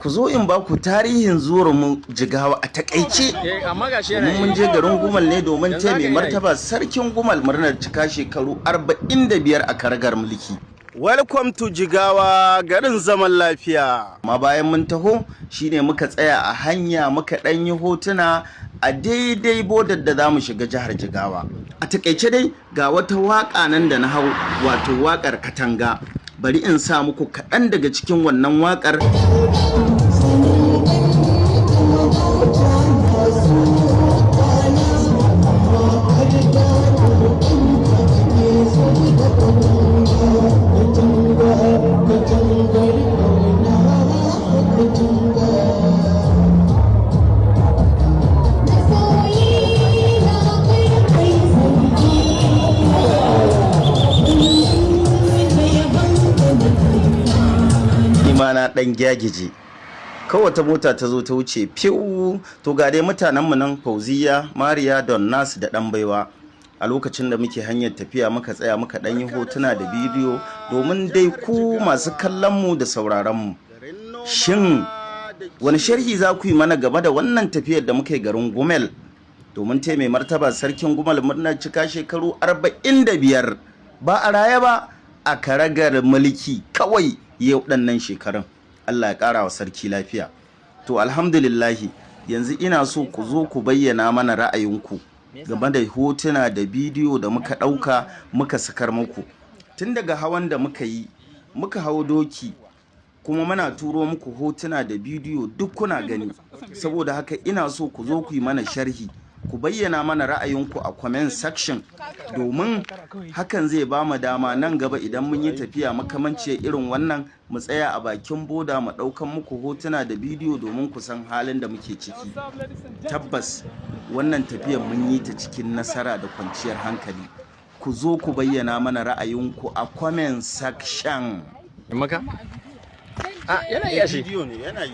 Ku zo in ba ku tarihin zuwan mu Jigawa a takaice. Mun je garin Gumal ne domin taya mai martaba sarkin Gumal murnar cika shekaru 45 a karagar mulki. Welcome to Jigawa, garin zaman lafiya. Ma bayan mun taho shine muka tsaya a hanya muka ɗan yi hotuna a daidai bodar da za mu shiga jihar Jigawa. A takaice dai ga wata waƙa nan da na hau, wato waƙar Katanga. Bari in sa muku kaɗan daga cikin wannan waƙar. Na dan gyagije kawai ta mota ta zo ta wuce fiu. To ga dai mutanen mu nan Fauziya, Mariya, Don Nas da dan baiwa. A lokacin da muke hanyar tafiya muka tsaya muka dan yi hotuna da bidiyo domin dai ku masu kallon mu da sauraron mu. Shin wani sharhi za ku yi mana game da wannan tafiyar da muke garin Gumel domin taya mai martaba sarkin Gumal murnar cika shekaru 45 ba a raye ba a karagar mulki kawai yau ɗannan shekarun. Allah ya ƙara wa sarki lafiya. To alhamdulillahi yanzu ina so ku zo ku bayyana mana ra'ayinku game da hotuna da bidiyo da muka ɗauka muka sakar muku. Tun daga hawan da muka yi muka hau doki kuma muna turo muku hotuna da bidiyo duk kuna gani. Saboda haka ina so ku zo ku yi mana sharhi, ku bayyana mana ra'ayinku a comment section domin hakan zai ba mu dama nan gaba idan mun yi tafiya makamanciyar irin wannan mu tsaya a bakin boda mu ɗaukan muku hotuna da bidiyo domin ku san halin da muke ciki. Tabbas wannan tafiyar mun yi ta cikin nasara da kwanciyar hankali. Ku zo ku bayyana mana ra'ayinku a comment section. Maka? Yana iya shi. Bidiyo ne yana yi.